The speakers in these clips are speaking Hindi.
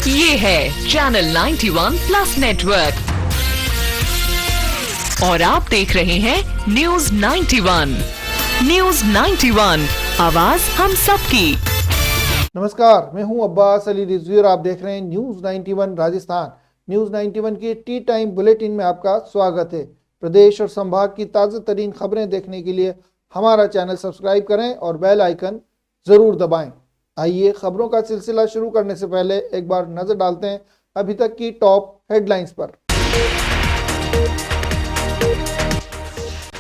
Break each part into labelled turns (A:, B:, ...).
A: ये है चैनल 91 प्लस नेटवर्क और आप देख रहे हैं न्यूज 91। न्यूज 91, आवाज हम सबकी।
B: नमस्कार, मैं हूं अब्बास अली रिजवी और आप देख रहे हैं न्यूज 91 राजस्थान। न्यूज 91 के टी टाइम बुलेटिन में आपका स्वागत है। प्रदेश और संभाग की ताज़ा तरीन खबरें देखने के लिए हमारा चैनल सब्सक्राइब करें और बेल आइकन जरूर दबाएं। आइए खबरों का सिलसिला शुरू करने से पहले एक बार नजर डालते हैं अभी तक की टॉप हेडलाइंस पर।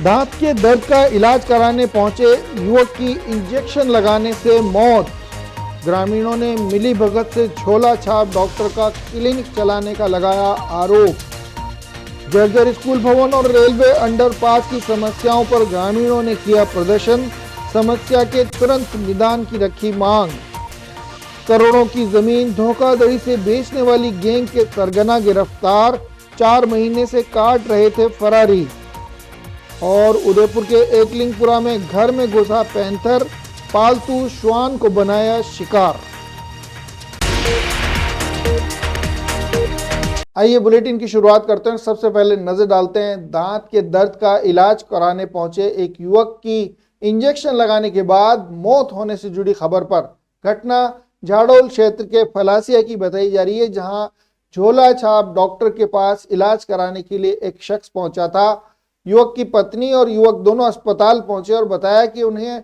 B: दांत के दर्द का इलाज कराने पहुंचे युवक की इंजेक्शन लगाने से मौत। ग्रामीणों ने मिली भगत से झोला छाप डॉक्टर का क्लिनिक चलाने का लगाया आरोप। जर्जर स्कूल भवन और रेलवे अंडरपास की समस्याओं पर ग्रामीणों ने किया प्रदर्शन। समस्या के तुरंत निदान की रखी मांग। करोड़ों की जमीन धोखाधड़ी से बेचने वाली गैंग के सरगना गिरफ्तार। 4 महीने से काट रहे थे फरारी। और उदयपुर के एकलिंगपुरा में घर में घुसा पैंथर, पालतू श्वान को बनाया शिकार। आइए बुलेटिन की शुरुआत करते हैं। सबसे पहले नजर डालते हैं दांत के दर्द का इलाज कराने पहुंचे एक युवक की इंजेक्शन लगाने के बाद मौत होने से जुड़ी खबर पर। घटना झाड़ोल क्षेत्र के फलासिया की बताई जा रही है, जहां झोला छाप डॉक्टर के पास इलाज कराने के लिए एक शख्स पहुंचा था। युवक की पत्नी और युवक दोनों अस्पताल पहुंचे और बताया कि उन्हें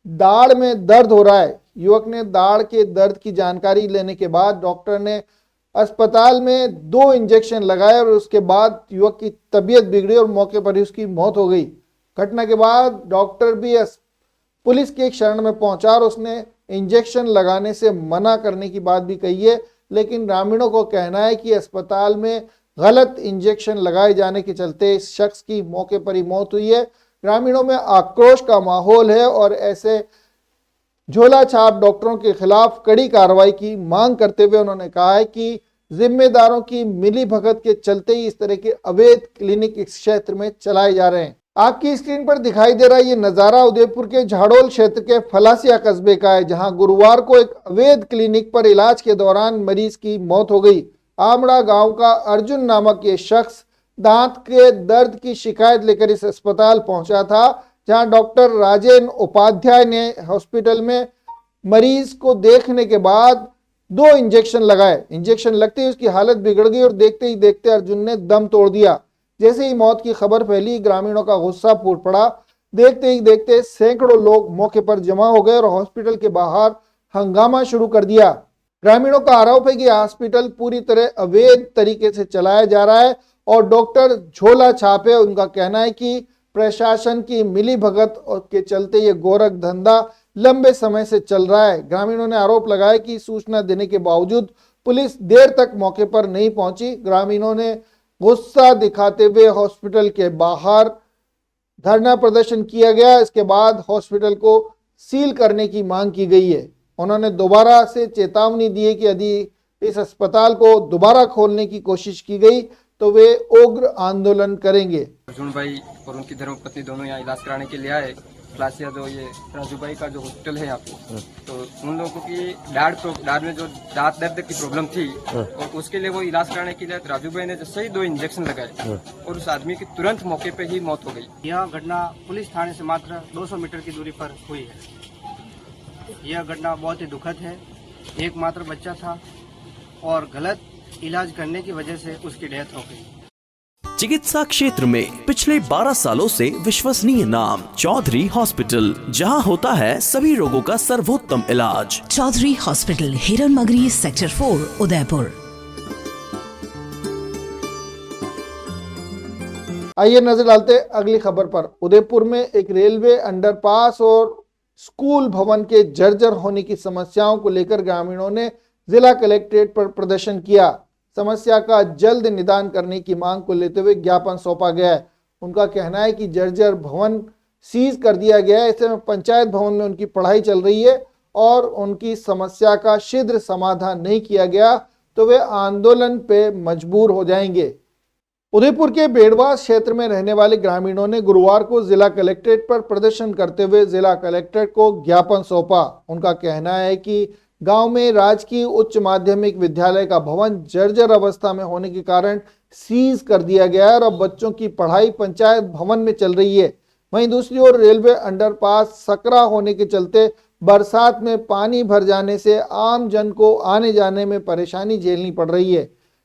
B: दाढ़ में दर्द हो रहा है। युवक ने दाढ़ के दर्द की जानकारी लेने के बाद डॉक्टर ने अस्पताल में 2 इंजेक्शन लगाए और उसके बाद युवक की तबीयत बिगड़ी और मौके पर ही उसकी मौत हो गई। घटना के बाद डॉक्टर भी पुलिस के एक शरण में पहुंचा और उसने इंजेक्शन लगाने से मना करने की बात भी कही है, लेकिन ग्रामीणों को कहना है कि अस्पताल में गलत इंजेक्शन लगाए जाने के चलते इस शख्स की मौके पर ही मौत हुई है। ग्रामीणों में आक्रोश का माहौल है और ऐसे झोला छाप डॉक्टरों के खिलाफ कड़ी कार्रवाई की मांग करते हुए उन्होंने कहा है कि जिम्मेदारों की मिली भगत के चलते ही इस तरह के अवैध क्लिनिक इस क्षेत्र में चलाए जा रहे हैं। आपकी स्क्रीन पर दिखाई दे रहा है ये नजारा उदयपुर के झाड़ोल क्षेत्र के फलासिया कस्बे का है, जहां गुरुवार को एक अवैध क्लिनिक पर इलाज के दौरान मरीज की मौत हो गई। आमड़ा गांव का अर्जुन नामक ये शख्स दांत के दर्द की शिकायत लेकर इस अस्पताल पहुंचा था, जहां डॉक्टर राजेन उपाध्याय ने हॉस्पिटल में मरीज को देखने के बाद 2 इंजेक्शन लगाए। इंजेक्शन लगते ही उसकी हालत बिगड़ गई और देखते ही देखते अर्जुन ने दम तोड़ दिया। जैसे ही मौत की खबर फैली, ग्रामीणों का गुस्सा फूट पड़ा। देखते ही देखते सैकड़ों लोग मौके पर जमा हो गए और हॉस्पिटल के बाहर हंगामा शुरू कर दिया। ग्रामीणों का आरोप है कि हॉस्पिटल पूरी तरह अवैध तरीके से चलाया जा रहा है और डॉक्टर झोला छाप है। उनका कहना है कि प्रशासन की मिली भगत के चलते ये गोरख धंधा लंबे समय से चल रहा है। ग्रामीणों ने आरोप लगाया कि सूचना देने के बावजूद पुलिस देर तक मौके पर नहीं पहुंची। ग्रामीणों ने गुस्सा दिखाते हुए हॉस्पिटल के बाहर धरना प्रदर्शन किया गया। इसके बाद हॉस्पिटल को सील करने की मांग की गई है। उन्होंने दोबारा से चेतावनी दी है कि यदि इस अस्पताल को दोबारा खोलने की कोशिश की गई तो वे उग्र आंदोलन करेंगे।
C: अर्जुन भाई और उनकी धर्मपत्नी दोनों यहाँ इलाज कराने के लिए आए। फलासिया जो ये राजू भाई का जो हॉस्पिटल है यहाँ पे, तो उन लोगों की दाढ़ में जो दांत दर्द की प्रॉब्लम थी और उसके लिए वो इलाज कराने के लिए राजू भाई ने जैसे ही 2 इंजेक्शन लगाए और उस आदमी की तुरंत मौके पे ही मौत हो गई।
D: यह घटना पुलिस थाने से मात्र 200 मीटर की दूरी पर हुई है। यह घटना बहुत ही दुखद है। एकमात्र बच्चा था और गलत इलाज करने की वजह से उसकी डेथ हो गई।
E: चिकित्सा क्षेत्र में पिछले 12 सालों से विश्वसनीय नाम चौधरी हॉस्पिटल, जहां होता है सभी रोगों का सर्वोत्तम इलाज।
F: चौधरी हॉस्पिटल, हिरन मगरी, सेक्टर 4, उदयपुर।
B: आइए नजर डालते अगली खबर पर। उदयपुर में एक रेलवे अंडरपास और स्कूल भवन के जर्जर होने की समस्याओं को लेकर ग्रामीणों ने जिला कलेक्ट्रेट पर प्रदर्शन किया। समस्या का जल्द निदान करने की मांग को लेते हुए ज्ञापन सौंपा गया है। उनका कहना है कि जर्जर भवन सीज कर दिया गया है। ऐसे में पंचायत भवन में उनकी पढ़ाई चल रही है और उनकी समस्या का शीघ्र समाधान नहीं किया गया तो वे आंदोलन पे मजबूर हो जाएंगे। उदयपुर के बेड़वास क्षेत्र में रहने वाले ग्रामीणों ने गुरुवार को जिला कलेक्ट्रेट पर प्रदर्शन करते हुए जिला कलेक्टर को ज्ञापन सौंपा। उनका कहना है कि गांव में राजकीय उच्च माध्यमिक विद्यालय का भवन जर्जर अवस्था में होने के कारण सीज कर दिया गया है और अब बच्चों की पढ़ाई पंचायत भवन में चल रही है। वहीं दूसरी ओर रेलवे अंडरपास सकरा होने के चलते बरसात में पानी भर जाने से आम जन को आने जाने में परेशानी झेलनी पड़ रही है।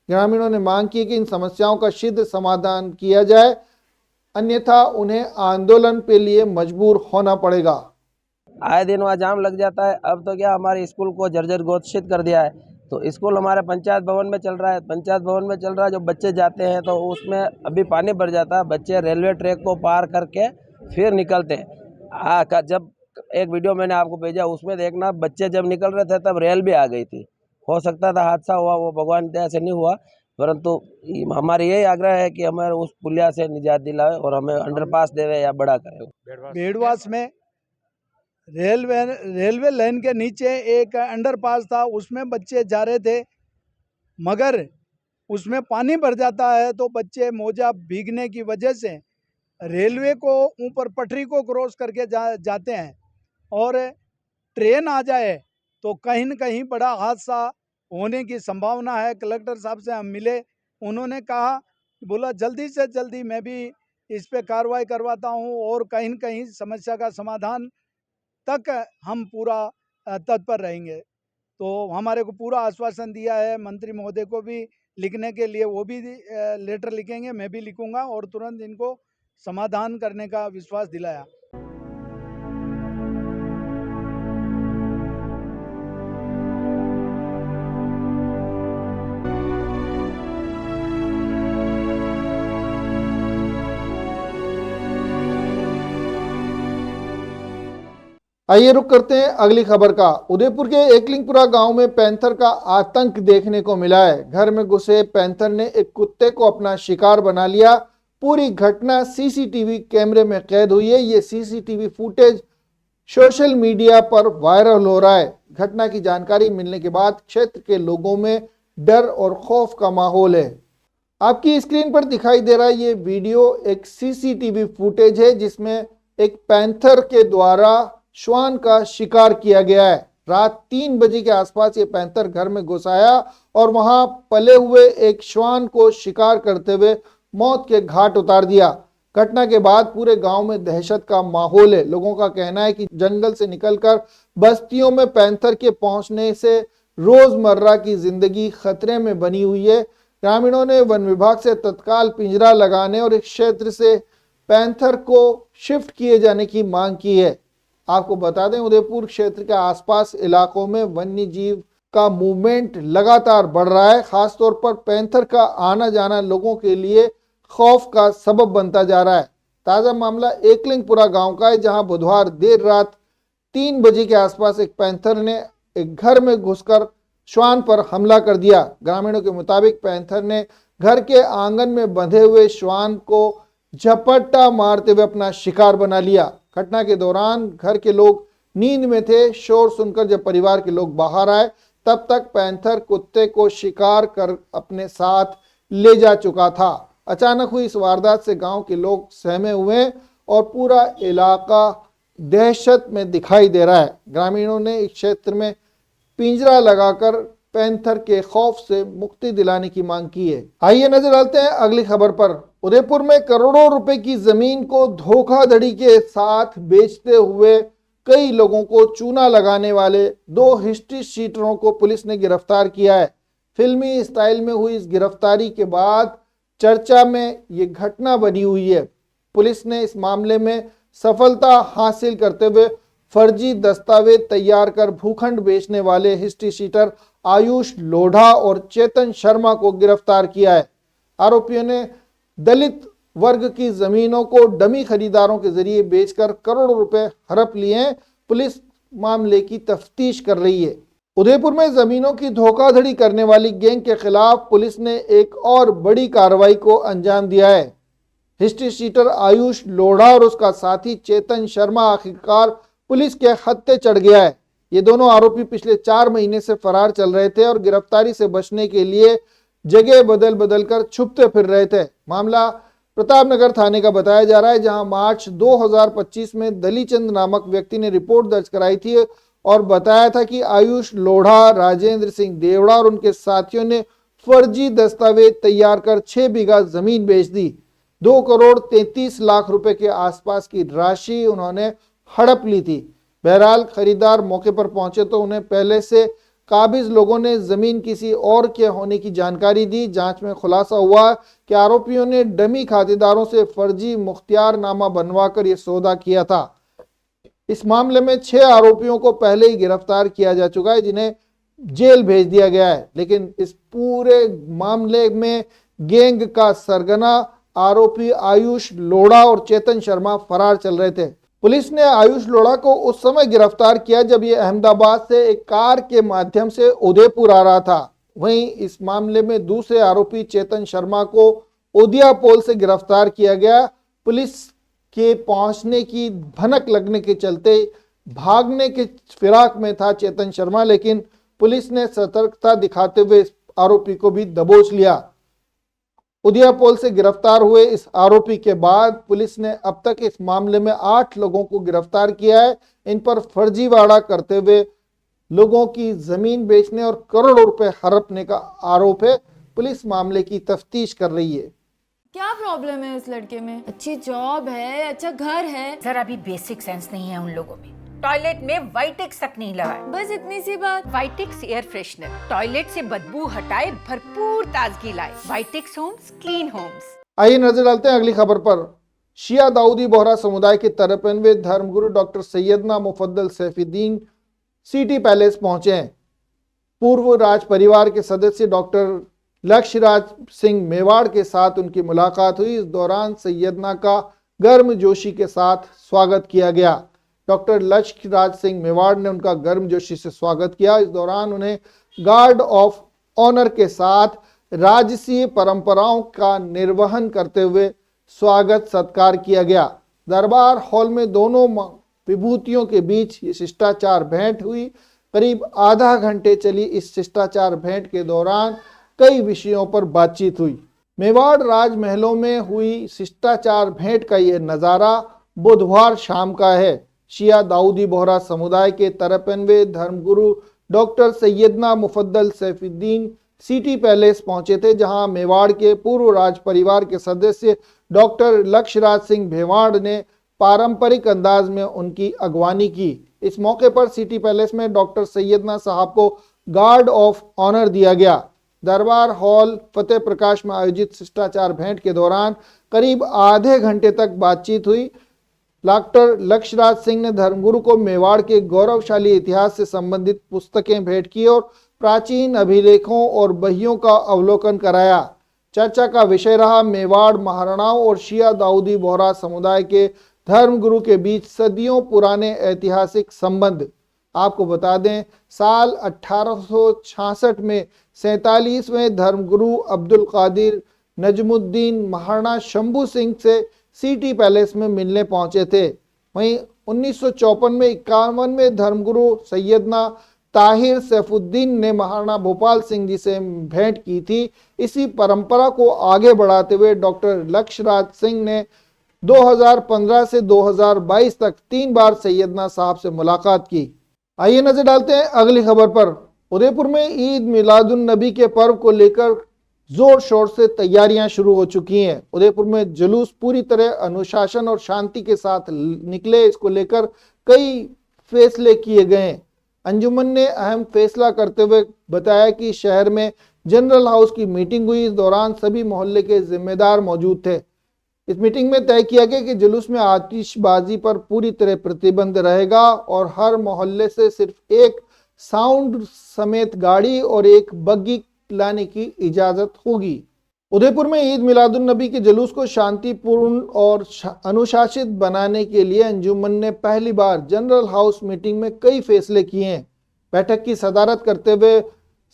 B: ग्रामीणों ने मांग की कि इन समस्याओं का शीघ्र समाधान किया जाए, अन्यथा उन्हें आंदोलन के लिए मजबूर होना पड़ेगा।
G: आए दिन वहाँ जाम लग जाता है। अब तो क्या हमारे स्कूल को जर्जर घोषित कर दिया है, तो स्कूल हमारे पंचायत भवन में चल रहा है। पंचायत भवन में चल रहा है, जो बच्चे जाते हैं तो उसमें अभी पानी भर जाता है। बच्चे रेलवे ट्रैक को पार करके फिर निकलते हैं। जब एक वीडियो मैंने आपको भेजा, उसमें देखना, बच्चे जब निकल रहे थे तब रेल भी आ गई थी। हो सकता था हादसा हुआ, वो भगवान दया से नहीं हुआ, परंतु हमारी यही आग्रह है कि हमें उस पुलिया से निजात दिलावे और हमें अंडरपास देवे या बड़ा करे।
H: बेड़वास में रेलवे लाइन के नीचे एक अंडरपास था, उसमें बच्चे जा रहे थे, मगर उसमें पानी भर जाता है तो बच्चे मोजा भीगने की वजह से रेलवे को ऊपर पटरी को क्रॉस करके जाते हैं और ट्रेन आ जाए तो कहीं न कहीं बड़ा हादसा होने की संभावना है। कलेक्टर साहब से हम मिले, उन्होंने कहा, बोला जल्दी से जल्दी मैं भी इस पे कार्रवाई करवाता हूं और कहीं न कहीं समस्या का समाधान तक हम पूरा तत्पर रहेंगे। तो हमारे को पूरा आश्वासन दिया है। मंत्री महोदय को भी लिखने के लिए वो भी लेटर लिखेंगे, मैं भी लिखूंगा और तुरंत इनको समाधान करने का विश्वास दिलाया।
B: आइए रुक करते हैं अगली खबर का। उदयपुर के एकलिंगपुरा गांव में पैंथर का आतंक देखने को मिला है। घर में घुसे पैंथर ने एक कुत्ते को अपना शिकार बना लिया। पूरी घटना सीसीटीवी कैमरे में कैद हुई है। ये सीसीटीवी फुटेज सोशल मीडिया पर वायरल हो रहा है। घटना की जानकारी मिलने के बाद क्षेत्र के लोगों में डर और खौफ का माहौल है। आपकी स्क्रीन पर दिखाई दे रहा है ये वीडियो एक सीसीटीवी फुटेज है जिसमें एक पैंथर के द्वारा श्वान का शिकार किया गया है। रात 3 बजे के आसपास ये पैंथर घर में घुस आया और वहां पले हुए एक श्वान को शिकार करते हुए मौत के घाट उतार दिया। घटना के बाद पूरे गांव में दहशत का माहौल है। लोगों का कहना है कि जंगल से निकलकर बस्तियों में पैंथर के पहुंचने से रोजमर्रा की जिंदगी खतरे में बनी हुई है। ग्रामीणों ने वन विभाग से तत्काल पिंजरा लगाने और इस क्षेत्र से पैंथर को शिफ्ट किए जाने की मांग की है। आपको बता दें, उदयपुर क्षेत्र के आसपास इलाकों में वन्य जीव का मूवमेंट लगातार बढ़ रहा है। खासतौर पर पैंथर का आना जाना लोगों के लिए खौफ का सबब बनता जा रहा है। ताजा मामला एकलिंगपुरा गांव का है, जहां बुधवार देर रात 3 बजे के आसपास एक पैंथर ने एक घर में घुसकर श्वान पर हमला कर दिया। ग्रामीणों के मुताबिक पैंथर ने घर के आंगन में बंधे हुए श्वान को झपट्टा मारते हुए अपना शिकार बना लिया। घटना के दौरान घर के लोग नींद में थे। शोर सुनकर जब परिवार के लोग बाहर आए तब तक पैंथर कुत्ते को शिकार कर अपने साथ ले जा चुका था। अचानक हुई इस वारदात से गांव के लोग सहमे हुए और पूरा इलाका दहशत में दिखाई दे रहा है। ग्रामीणों ने इस क्षेत्र में पिंजरा लगाकर पैंथर के खौफ से मुक्ति दिलाने की मांग की है। आइए नजर डालते हैं अगली खबर पर। उदयपुर में करोड़ों रुपए की जमीन को धोखाधड़ी के साथ बेचते हुए कई लोगों को चूना लगाने वाले 2 हिस्ट्री शीटरों को पुलिस ने गिरफ्तार किया है। फिल्मी स्टाइल में हुई इस गिरफ्तारी के बाद चर्चा में ये घटना बनी हुई है। पुलिस ने इस मामले में सफलता हासिल करते हुए फर्जी दस्तावेज तैयार कर भूखंड बेचने वाले हिस्ट्री शीटर आयुष लोढ़ा और चेतन शर्मा को गिरफ्तार किया है। आरोपियों ने दलित वर्ग की जमीनों को डमी खरीदारों के जरिए बेचकर करोड़ों रुपए हड़प लिए हैं। पुलिस मामले की तफ्तीश कर रही है। उदयपुर में जमीनों की धोखाधड़ी करने वाली गैंग के खिलाफ पुलिस ने एक और बड़ी कार्रवाई को अंजाम दिया है। हिस्ट्री शीटर आयुष लोढ़ा और उसका साथी चेतन शर्मा आखिरकार पुलिस के हत्थे चढ़ गया है। ये दोनों आरोपी पिछले 4 महीने से फरार चल रहे थे और गिरफ्तारी से बचने के लिए जगह बदल बदल कर छुपते फिर रहे थे। मामला प्रतापनगर थाने का बताया जा रहा है, जहां मार्च 2025 में दलीचंद नामक व्यक्ति ने रिपोर्ट दर्ज कराई थी और बताया था कि आयुष लोढ़ा, राजेंद्र सिंह देवड़ा और उनके साथियों ने फर्जी दस्तावेज तैयार कर 6 बीघा जमीन बेच दी। 2 करोड़ 33 लाख रुपए के आसपास की राशि उन्होंने हड़प ली थी। बहरहाल खरीदार मौके पर पहुंचे तो उन्हें पहले से काबिज लोगों ने जमीन किसी और के होने की जानकारी दी। जांच में खुलासा हुआ कि आरोपियों ने डमी खातेदारों से फर्जी मुख्तियारनामा बनवाकर यह सौदा किया था। इस मामले में 6 आरोपियों को पहले ही गिरफ्तार किया जा चुका है, जिन्हें जेल भेज दिया गया है। लेकिन इस पूरे मामले में गैंग का सरगना आरोपी आयुष लोढ़ा और चेतन शर्मा फरार चल रहे थे। पुलिस ने आयुष लोढ़ा को उस समय गिरफ्तार किया जब ये अहमदाबाद से एक कार के माध्यम से उदयपुर आ रहा था। वहीं इस मामले में दूसरे आरोपी चेतन शर्मा को उदियापोल से गिरफ्तार किया गया। पुलिस के पहुंचने की भनक लगने के चलते भागने के फिराक में था चेतन शर्मा, लेकिन पुलिस ने सतर्कता दिखाते हुए इस आरोपी को भी दबोच लिया। उदियापोल से गिरफ्तार हुए इस आरोपी के बाद पुलिस ने अब तक इस मामले में 8 लोगों को गिरफ्तार किया है। इन पर फर्जीवाड़ा करते हुए लोगों की जमीन बेचने और करोड़ों रुपए हड़पने का आरोप है। पुलिस मामले की तफ्तीश कर रही है।
I: क्या प्रॉब्लम है उस लड़के में? अच्छी जॉब है, अच्छा घर है।
J: सर अभी बेसिक सेंस नहीं है उन लोगों में। टॉयलेट में वाइटेक्स तक नहीं लगा है।
I: बस इतनी सी बात।
J: वाइटेक्स एयर फ्रेशनर टॉयलेट से बदबू हटाए, भरपूर ताजगी लाए। वाइटेक्स होम्स, क्लीन होम्स।
B: आइए नजर डालते हैं अगली खबर पर। शिया दाऊदी बोहरा समुदाय के 53वें धर्मगुरु doctor Syedna Mufaddal Saifuddin city palace पहुंचे हैं। पूर्व राज परिवार के सदस्य डॉक्टर लक्ष्यराज सिंह मेवाड़ के साथ उनकी मुलाकात हुई। इस दौरान सैयदना का गर्मजोशी के साथ स्वागत किया गया। डॉक्टर लक्ष्यराज सिंह मेवाड़ ने उनका गर्मजोशी से स्वागत किया। इस दौरान उन्हें गार्ड ऑफ ऑनर के साथ राजसीय परंपराओं का निर्वहन करते हुए स्वागत सत्कार किया गया। दरबार हॉल में दोनों विभूतियों के बीच ये शिष्टाचार भेंट हुई। करीब आधा घंटे चली इस शिष्टाचार भेंट के दौरान कई विषयों पर बातचीत हुई। मेवाड़ राजमहलों में हुई शिष्टाचार भेंट का यह नज़ारा बुधवार शाम का है। शिया दाऊदी बोहरा समुदाय के 53वें धर्मगुरु doctor Syedna Mufaddal Saifuddin city palace पहुंचे थे, जहां मेवाड़ के पूर्व राज परिवार के सदस्य डॉक्टर लक्ष्यराज सिंह मेवाड़ ने पारंपरिक अंदाज में उनकी अगवानी की। इस मौके पर सिटी पैलेस में डॉक्टर सैयदना साहब को गार्ड ऑफ ऑनर दिया गया। दरबार हॉल फतेह प्रकाश में आयोजित शिष्टाचार भेंट के दौरान करीब आधे घंटे तक बातचीत हुई। डॉक्टर लक्ष्यराज सिंह ने धर्मगुरु को मेवाड़ के गौरवशाली इतिहास से संबंधित पुस्तकें भेंट की और प्राचीन अभिलेखों और बहियों का अवलोकन कराया। चर्चा का विषय रहा मेवाड़ महाराणाओं और शिया दाऊदी बोहरा समुदाय के धर्मगुरु के बीच सदियों पुराने ऐतिहासिक संबंध। आपको बता दें, साल 1866 में 47वें धर्मगुरु अब्दुल कादिर नजमुद्दीन महाराणा शंभू सिंह से सिटी पैलेस में मिलने पहुंचे थे। वहीं 1954 में 51वें धर्मगुरु सैयदना ताहिर सैफुद्दीन ने महाराणा भोपाल सिंह जी से भेंट की थी। इसी परंपरा को आगे बढ़ाते हुए डॉक्टर लक्ष्यराज सिंह ने 2015 से 2022 तक 3 बार सैयदना साहब से मुलाकात की। आइए नजर डालते हैं अगली खबर पर। उदयपुर में ईद मिलादुन नबी के पर्व को लेकर जोर शोर से तैयारियां शुरू हो चुकी हैं। उदयपुर में जुलूस पूरी तरह अनुशासन और शांति के साथ निकले। इसको लेकर कई फैसले किए गए। अंजुमन ने अहम फैसला करते हुए बताया कि शहर में जनरल हाउस की मीटिंग हुई। इस दौरान सभी मोहल्ले के जिम्मेदार मौजूद थे। इस मीटिंग में तय किया गया कि जुलूस में आतिशबाजी पर पूरी तरह प्रतिबंध रहेगा और हर मोहल्ले से सिर्फ एक साउंड समेत गाड़ी और एक बग्गी लाने की इजाजत होगी। उदयपुर में ईद मिलादुन नबी के जुलूस को शांतिपूर्ण और अनुशासित बनाने के लिए अंजुमन ने पहली बार जनरल हाउस मीटिंग में कई फैसले किए हैं। बैठक की सदारत करते हुए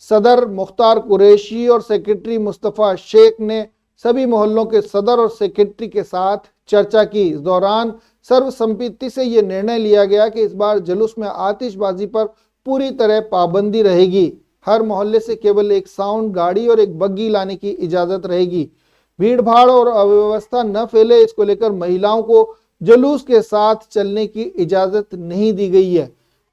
B: सदर मुख्तार कुरैशी और सेक्रेटरी मुस्तफ़ा शेख ने सभी मोहल्लों के सदर और सेक्रेटरी के साथ चर्चा की। इस दौरान सर्वसम्मति से ये निर्णय लिया गया कि इस बार जुलूस में आतिशबाजी पर पूरी तरह पाबंदी रहेगी। हर मोहल्ले से केवल एक साउंड गाड़ी और एक बग्गी लाने की इजाजत रहेगी। भीड़ भाड़ और अव्यवस्था न फैले, इसको लेकर महिलाओं को जुलूस के साथ चलने की इजाजत नहीं दी गई है।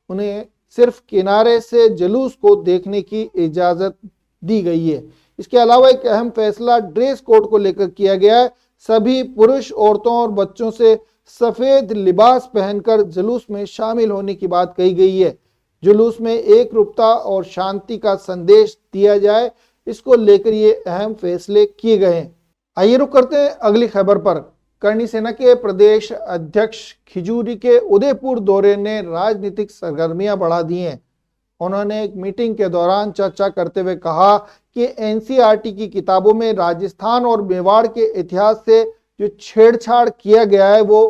B: उन्हें सिर्फ किनारे से जुलूस को देखने की इजाजत दी गई है। इसके अलावा एक अहम फैसला ड्रेस कोड को लेकर किया गया है। सभी पुरुष, औरतों और बच्चों से सफेद लिबास पहनकर जुलूस में शामिल होने की बात कही गई है। जुलूस में एकरूपता और शांति का संदेश दिया जाए, इसको लेकर ये अहम फैसले किए गए हैं। आइए रुक करते हैं अगली खबर पर। करणी सेना के प्रदेश अध्यक्ष खिजूरी के उदयपुर दौरे ने राजनीतिक सरगर्मियां बढ़ा दी हैं। उन्होंने एक मीटिंग के दौरान चर्चा करते हुए कहा कि एनसीईआरटी की किताबों में राजस्थान और मेवाड़ के इतिहास से जो छेड़छाड़ किया गया है वो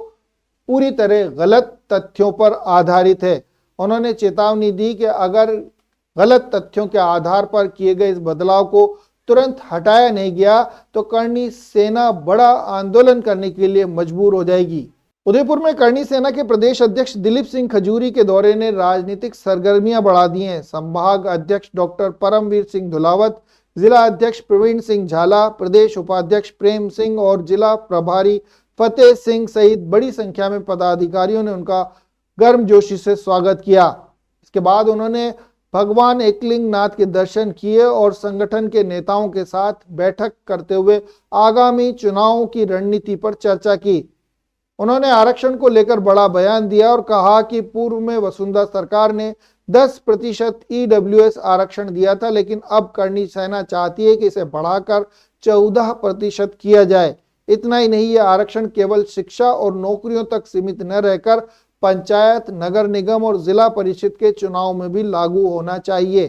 B: पूरी तरह गलत तथ्यों पर आधारित है। उन्होंने चेतावनी दी कि अगर गलत तथ्यों के आधार पर किए गए इस बदलाव को तुरंत हटाया नहीं गया तो करणी सेना बड़ा आंदोलन करने के लिए मजबूर हो जाएगी। उदयपुर में करणी सेना के प्रदेश अध्यक्ष दिलीप सिंह खजूरी के दौरे ने राजनीतिक सरगर्मियां बढ़ा दी हैं। संभाग अध्यक्ष डॉक्टर परमवीर सिंह धुलावत, जिला अध्यक्ष प्रवीण सिंह झाला, प्रदेश उपाध्यक्ष प्रेम सिंह और जिला प्रभारी फतेह सिंह सहित बड़ी संख्या में पदाधिकारियों ने उनका गर्मजोशी से स्वागत किया। इसके बाद उन्होंने भगवान एकलिंग नाथ के दर्शन किए और संगठन के नेताओं के साथ बैठक करते हुए आगामी चुनावों की रणनीति पर चर्चा की। उन्होंने आरक्षण को लेकर बड़ा बयान दिया और कहा कि पूर्व में वसुंधरा सरकार ने 10% ईडब्ल्यूएस आरक्षण दिया था, लेकिन अब करणी सेना चाहती है कि इसे बढ़ाकर 14% किया जाए। इतना ही नहीं, ये आरक्षण केवल शिक्षा और नौकरियों तक सीमित न रहकर पंचायत, नगर निगम और जिला परिषद के चुनाव में भी लागू होना चाहिए।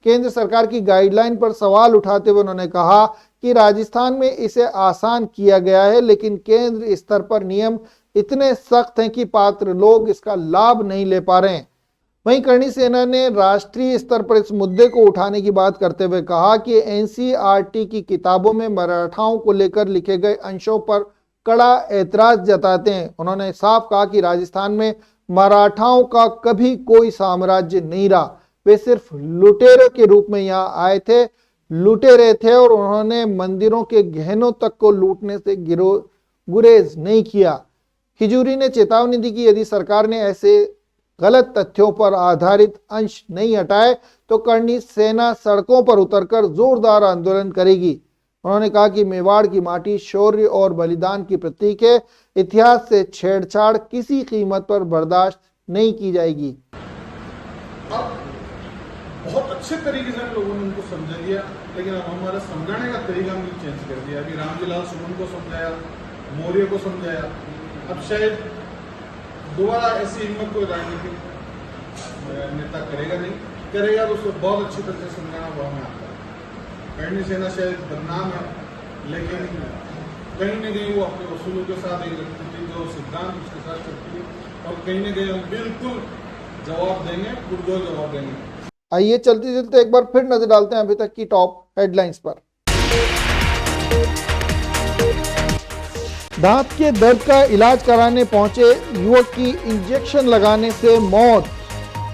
B: केंद्र सरकार की गाइडलाइन पर सवाल उठाते हुए उन्होंने कहा कि राजस्थान में इसे आसान किया गया है, लेकिन केंद्र स्तर पर नियम इतने सख्त हैं कि पात्र लोग इसका लाभ नहीं ले पा रहे हैं। वहीं करणी सेना ने राष्ट्रीय स्तर पर इस मुद्दे को उठाने की बात करते हुए कहा कि एनसीईआरटी की किताबों में मराठाओं को लेकर लिखे गए अंशों पर कड़ा ऐतराज जताते हैं। उन्होंने साफ कहा कि राजस्थान में मराठाओं का कभी कोई साम्राज्य नहीं रहा, वे सिर्फ लुटेरों के रूप में यहाँ आए थे, लुटेरे थे और उन्होंने मंदिरों के गहनों तक को लूटने से गुरेज नहीं किया। खिजूरी ने चेतावनी दी कि यदि सरकार ने ऐसे गलत तथ्यों पर आधारित अंश नहीं हटाए तो करणी सेना सड़कों पर उतरकर जोरदार आंदोलन करेगी। उन्होंने कहा कि मेवाड़ की माटी शौर्य और बलिदान की प्रतीक है। इतिहास से छेड़छाड़ किसी कीमत पर बर्दाश्त नहीं की जाएगी।
K: बहुत अच्छे तरीके से हम लोगों ने उनको समझा दिया, लेकिन अब हमारा समझाने का तरीका हमने चेंज कर दिया। अभी रामजीलाल सुमन को समझाया, मौर्य को समझाया, अब शायद दोबारा ऐसी हिम्मत कोई राजनीतिक नेता करेगा नहीं, करेगा तो उसको बहुत अच्छी तरह से समझाना वो हमें आता है। करणी सेना शायद बदनाम है, लेकिन कहीं न कहीं वो अपने उसूलों के साथ एक व्यक्ति जो सिद्धांत उसके साथ चलती है, और कहीं न कहीं हम बिल्कुल जवाब देंगे, पुरजोर जवाब देंगे।
B: आइए चलते चलते एक बार फिर नजर डालते हैं अभी तक की टॉप हेडलाइंस पर। दांत के दर्द का इलाज कराने पहुंचे युवक की इंजेक्शन लगाने से मौत।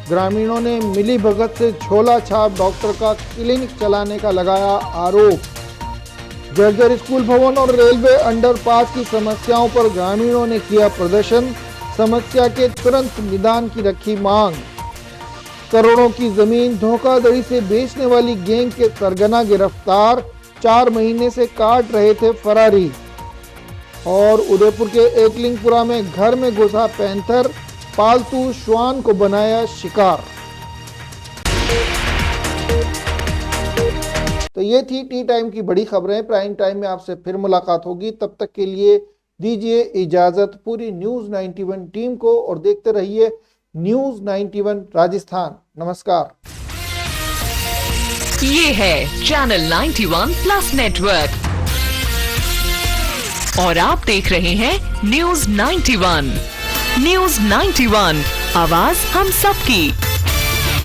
B: ग्रामीणों ने मिली भगत से झोला छाप डॉक्टर का क्लिनिक चलाने का लगाया आरोप। जर्जर स्कूल भवन और रेलवे अंडरपास की समस्याओं पर ग्रामीणों ने किया प्रदर्शन, समस्या के तुरंत निदान की रखी मांग। करोड़ों की जमीन धोखाधड़ी से बेचने वाली गैंग के सरगना गिरफ्तार, 4 महीने से काट रहे थे फरारी। और उदयपुर के एकलिंगपुरा में घर में घुसा पैंथर, पालतू श्वान को बनाया शिकार। तो ये थी टी टाइम की बड़ी खबरें। प्राइम टाइम में आपसे फिर मुलाकात होगी, तब तक के लिए दीजिए इजाजत पूरी न्यूज 91 टीम को और देखते रहिए न्यूज 91 राजस्थान। नमस्कार।
A: ये है चैनल 91 प्लस नेटवर्क और आप देख रहे हैं न्यूज 91। न्यूज 91, आवाज हम सबकी।